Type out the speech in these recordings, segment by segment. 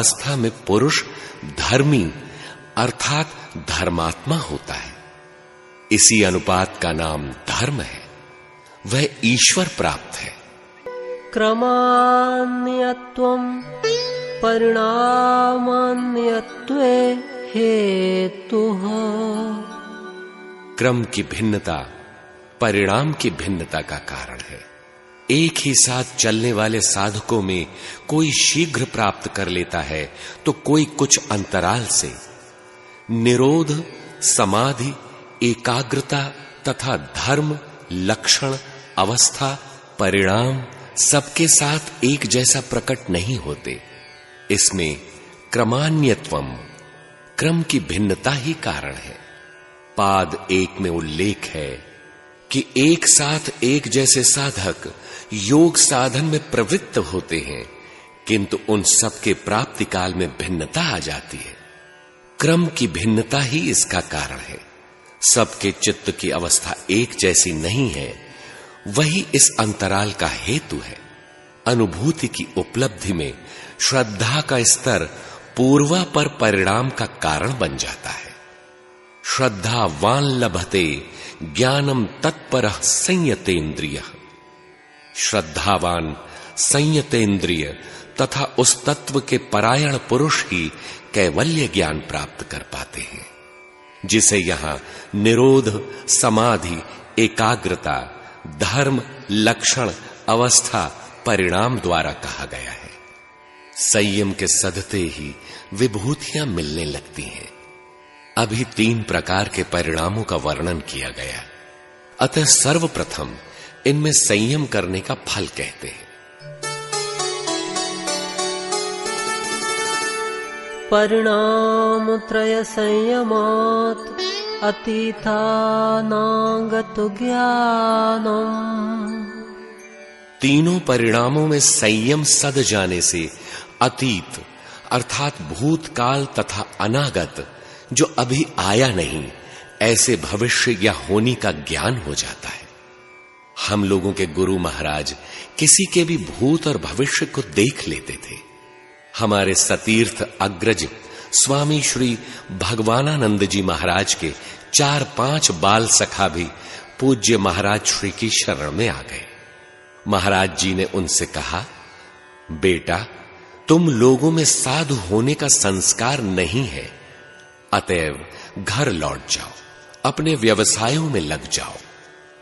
अवस्था में पुरुष धर्मी अर्थात धर्मात्मा होता है। इसी अनुपात का नाम धर्म है, वह ईश्वर प्राप्त है। क्रमान्यत्वं परिणामान्यत्वे हेतुः। क्रम की भिन्नता परिणाम की भिन्नता का कारण है। एक ही साथ चलने वाले साधकों में कोई शीघ्र प्राप्त कर लेता है तो कोई कुछ अंतराल से। निरोध, समाधि, एकाग्रता तथा धर्म, लक्षण, अवस्था, परिणाम सबके साथ एक जैसा प्रकट नहीं होते। इसमें क्रमान्यत्वम, क्रम की भिन्नता ही कारण है। पाद 1 में उल्लेख है कि एक साथ एक जैसे साधक योग साधन में प्रवृत्त होते हैं, किंतु उन सब के प्राप्ति काल में भिन्नता आ जाती है। क्रम की भिन्नता ही इसका कारण है। सबके चित्त की अवस्था एक जैसी नहीं है, वही इस अंतराल का हेतु है। अनुभूति की उपलब्धि में श्रद्धा का स्तर पूर्वापर परिणाम का कारण बन जाता है। श्रद्धावान लभते ज्ञानम तत्परः संयतेन्द्रियः। श्रद्धावान, संयतेन्द्रिय तथा उस तत्व के परायण पुरुष ही कैवल्य ज्ञान प्राप्त कर पाते हैं, जिसे यहां निरोध, समाधि, एकाग्रता, धर्म, लक्षण, अवस्था, परिणाम द्वारा कहा गया है। संयम के सधते ही विभूतियां मिलने लगती हैं। अभी 3 प्रकार के परिणामों का वर्णन किया गया, अतः सर्वप्रथम इनमें संयम करने का फल कहते हैं। परिणाम त्रय संयमात् अतीतानागतो ज्ञानम्। तीनों परिणामों में संयम सद जाने से अतीत अर्थात भूतकाल तथा अनागत जो अभी आया नहीं, ऐसे भविष्य या होनी का ज्ञान हो जाता है। हम लोगों के गुरु महाराज किसी के भी भूत और भविष्य को देख लेते थे। हमारे सतीर्थ अग्रज स्वामी श्री भगवानानंद जी महाराज के 4-5 बाल सखा भी पूज्य महाराज श्री की शरण में आ गए। महाराज जी ने उनसे कहा, बेटा, तुम लोगों में साधु होने का संस्कार नहीं है, अतएव घर लौट जाओ, अपने व्यवसायों में लग जाओ।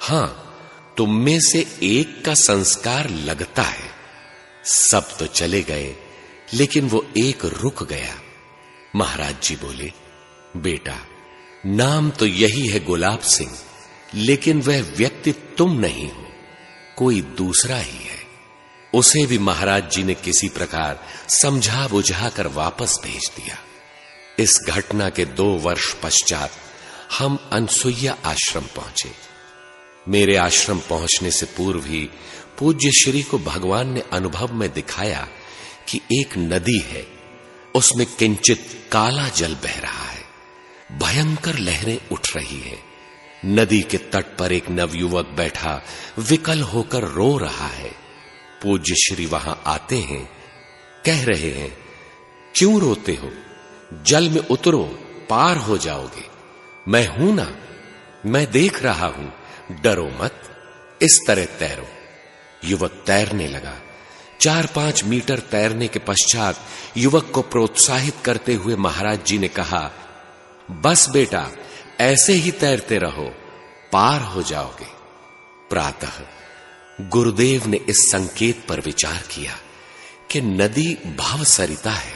हां, तुम में से एक का संस्कार लगता है। सब तो चले गए, लेकिन वो एक रुक गया। महाराज जी बोले, बेटा, नाम तो यही है गुलाब सिंह, लेकिन वह व्यक्ति तुम नहीं हो, कोई दूसरा ही है। उसे भी महाराज जी ने किसी प्रकार समझा बुझा कर वापस भेज दिया। इस घटना के 2 वर्ष पश्चात हम अनसुईया आश्रम पहुंचे। मेरे आश्रम पहुंचने से पूर्व ही पूज्य श्री को भगवान ने अनुभव में दिखाया कि एक नदी है, उसमें किंचित काला जल बह रहा है, भयंकर लहरें उठ रही हैं। नदी के तट पर एक नवयुवक बैठा विकल होकर रो रहा है। पूज्य श्री वहां आते हैं, कह रहे हैं, क्यों रोते हो? जल में उतरो, पार हो जाओगे। मैं हूं ना, मैं देख रहा हूं, डरो मत, इस तरह तैरो। युवक तैरने लगा। 4-5 मीटर तैरने के पश्चात युवक को प्रोत्साहित करते हुए महाराज जी ने कहा, बस बेटा, ऐसे ही तैरते रहो, पार हो जाओगे। प्रातः गुरुदेव ने इस संकेत पर विचार किया कि नदी भावसरिता है,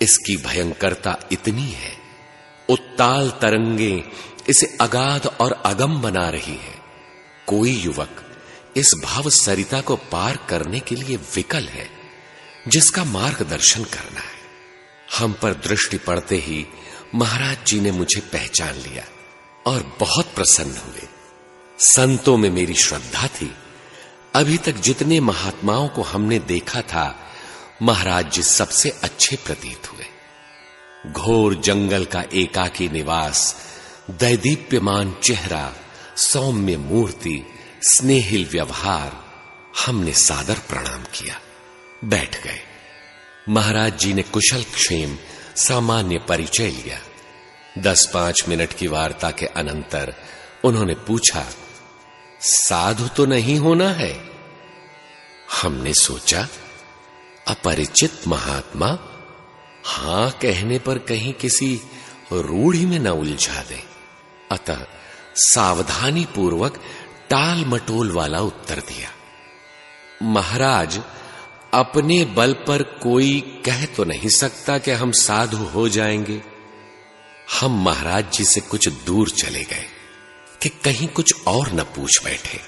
इसकी भयंकरता इतनी है, उत्ताल तरंगे इसे अगाध और अगम बना रही है। कोई युवक इस भावसरिता को पार करने के लिए विकल है, जिसका मार्गदर्शन करना है। हम पर दृष्टि पड़ते ही महाराज जी ने मुझे पहचान लिया और बहुत प्रसन्न हुए। संतों में मेरी श्रद्धा थी। अभी तक जितने महात्माओं को हमने देखा था, महाराज जी सबसे अच्छे प्रतीत हुए। घोर जंगल का एकाकी निवास, दैदीप्यमान चेहरा, सौम्य मूर्ति, स्नेहिल व्यवहार। हमने सादर प्रणाम किया, बैठ गए। महाराज जी ने कुशल क्षेम सामान्य परिचय लिया। 10-5 मिनट की वार्ता के अनंतर उन्होंने पूछा, साधु तो नहीं होना है? हमने सोचा, अपरिचित महात्मा हां कहने पर कहीं किसी रूढ़ी में न उलझा दे, अतः सावधानी पूर्वक टाल मटोल वाला उत्तर दिया, महाराज, अपने बल पर कोई कह तो नहीं सकता कि हम साधु हो जाएंगे। हम महाराज जी से कुछ दूर चले गए कि कहीं कुछ और न पूछ बैठे।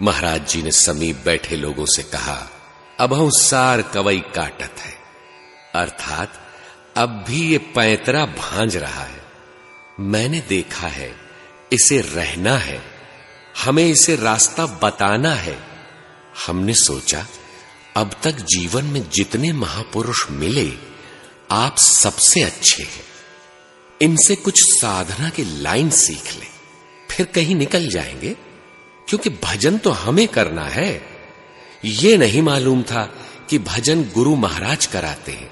महाराज जी ने समीप बैठे लोगों से कहा, अबहुं सार कवई काटत है, अर्थात अब भी ये पैंतरा भांज रहा है। मैंने देखा है, इसे रहना है, हमें इसे रास्ता बताना है। हमने सोचा, अब तक जीवन में जितने महापुरुष मिले, आप सबसे अच्छे हैं। इनसे कुछ साधना की लाइन सीख ले, फिर कहीं निकल जाएंगे, क्योंकि भजन तो हमें करना है। ये नहीं मालूम था कि भजन गुरु महाराज कराते हैं,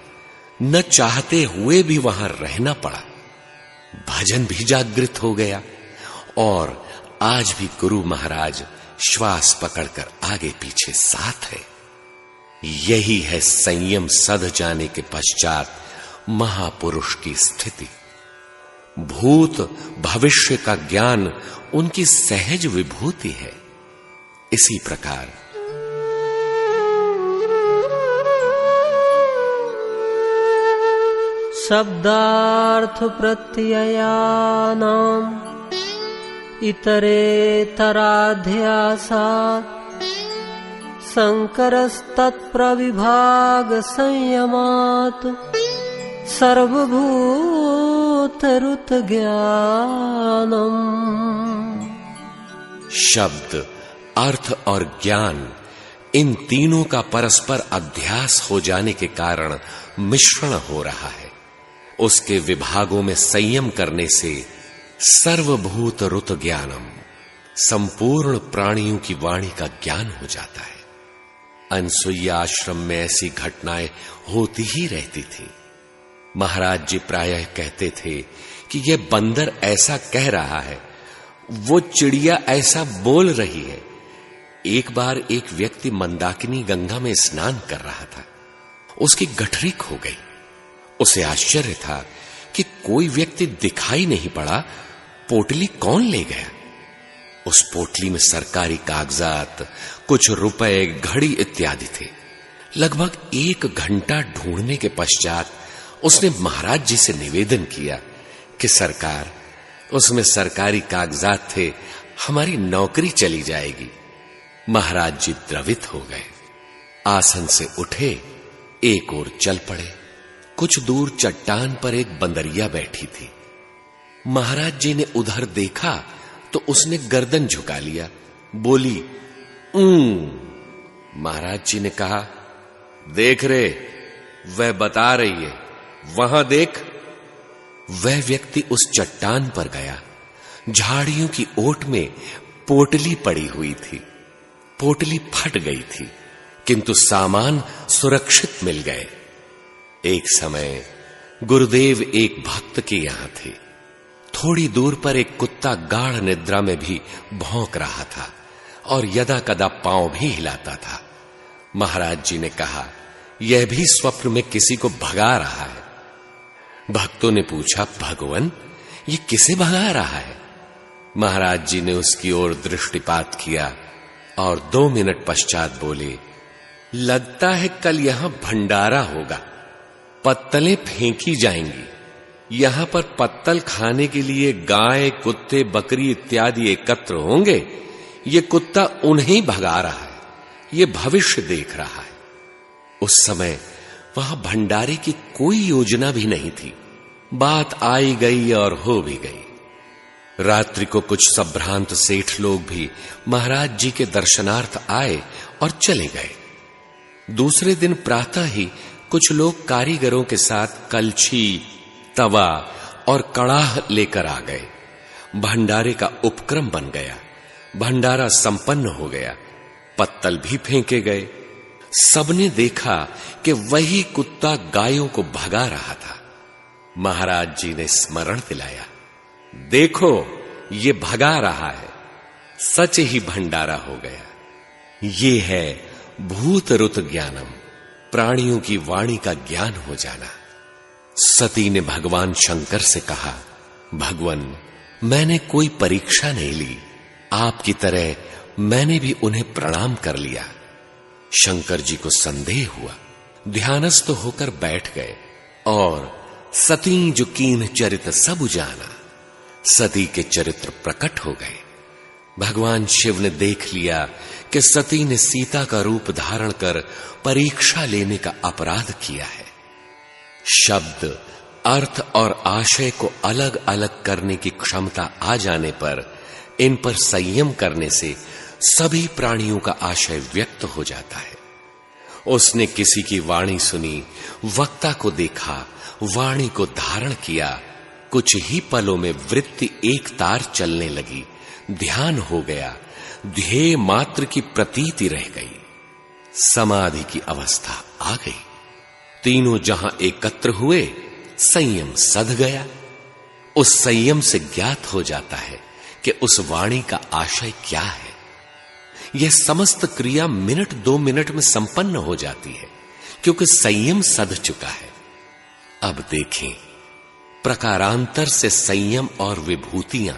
न चाहते हुए भी वहां रहना पड़ा। भजन भी जागृत हो गया और आज भी गुरु महाराज श्वास पकड़कर आगे पीछे साथ है। यही है संयम सध जाने के पश्चात महापुरुष की स्थिति। भूत भविष्य का ज्ञान उनकी सहज विभूति है। इसी प्रकार शब्दार्थ प्रत्ययानाम् इतरेतराध्यासात् शंकरस्तत्प्रविभाग संयमात् सर्वभूतरुत ज्ञानम्। शब्द, अर्थ और ज्ञान, इन तीनों का परस्पर अध्यास हो जाने के कारण मिश्रण हो रहा है। उसके विभागों में संयम करने से सर्वभूत रुत ज्ञानम, संपूर्ण प्राणियों की वाणी का ज्ञान हो जाता है। अनसुईया आश्रम में ऐसी घटनाएं होती ही रहती थी। महाराज जी प्रायः कहते थे कि यह बंदर ऐसा कह रहा है, वो चिड़िया ऐसा बोल रही है। एक बार एक व्यक्ति मंदाकिनी गंगा में स्नान कर रहा था, उसकी गठरी खो गई। उसे आश्चर्य था कि कोई व्यक्ति दिखाई नहीं पड़ा, पोटली कौन ले गया। उस पोटली में सरकारी कागजात, कुछ रुपए, घड़ी इत्यादि थे। लगभग 1 घंटा ढूंढने के पश्चात उसने महाराज जी से निवेदन किया कि सरकार, उसमें सरकारी कागजात थे, हमारी नौकरी चली जाएगी। महाराज जी द्रवित हो गए, आसन से उठे, एक ओर चल पड़े। कुछ दूर चट्टान पर एक बंदरिया बैठी थी। महाराज जी ने उधर देखा तो उसने गर्दन झुका लिया, बोली महाराज जी ने कहा, देख रे, वह बता रही है, वहां देख। वह व्यक्ति उस चट्टान पर गया। झाड़ियों की ओट में पोटली पड़ी हुई थी। पोटली फट गई थी, किंतु सामान सुरक्षित मिल गए। एक समय गुरुदेव एक भक्त के यहां थे। थोड़ी दूर पर एक कुत्ता गाढ़ निद्रा में भी भौंक रहा था और यदा कदा पांव भी हिलाता था। महाराज जी ने कहा, यह भी स्वप्न में किसी को भगा रहा है। भक्तों ने पूछा, भगवान, ये किसे भगा रहा है? महाराज जी ने उसकी ओर दृष्टिपात किया और 2 मिनट पश्चात बोले, लगता है कल यहां भंडारा होगा, पत्तलें फेंकी जाएंगी। यहां पर पत्तल खाने के लिए गाय, कुत्ते, बकरी इत्यादि एकत्र होंगे। ये कुत्ता उन्हें भगा रहा है, ये भविष्य देख रहा है। उस समय वहां भंडारे की कोई योजना भी नहीं थी। बात आई गई और हो भी गई। रात्रि को कुछ संभ्रांत सेठ लोग भी महाराज जी के दर्शनार्थ आए और चले गए। दूसरे दिन प्रातः ही कुछ लोग कारीगरों के साथ कलछी, तवा और कड़ाह लेकर आ गए। भंडारे का उपक्रम बन गया। भंडारा संपन्न हो गया। पत्तल भी फेंके गए। सबने देखा कि वही कुत्ता गायों को भगा रहा था। महाराज जी ने स्मरण दिलाया, देखो ये भगा रहा है। सच ही भंडारा हो गया। ये है भूत रुत ज्ञानम, प्राणियों की वाणी का ज्ञान हो जाना। सती ने भगवान शंकर से कहा, भगवान मैंने कोई परीक्षा नहीं ली, आपकी तरह मैंने भी उन्हें प्रणाम कर लिया। शंकर जी को संदेह हुआ, ध्यानस्थ होकर बैठ गए और सती जो कीन चरित्र सब जाना, सती के चरित्र प्रकट हो गए। भगवान शिव ने देख लिया कि सती ने सीता का रूप धारण कर परीक्षा लेने का अपराध किया है। शब्द, अर्थ और आशय को अलग अलग करने की क्षमता आ जाने पर इन पर संयम करने से सभी प्राणियों का आशय व्यक्त हो जाता है। उसने किसी की वाणी सुनी, वक्ता को देखा, वाणी को धारण किया, कुछ ही पलों में वृत्ति एक तार चलने लगी, ध्यान हो गया, ध्येय मात्र की प्रतीति रह गई, समाधि की अवस्था आ गई। तीनों जहां एकत्र हुए, संयम सध गया। उस संयम से ज्ञात हो जाता है कि उस वाणी का आशय क्या है। यह समस्त क्रिया मिनट 2 मिनट में संपन्न हो जाती है, क्योंकि संयम सध चुका है। अब देखें, प्रकारांतर से संयम और विभूतियां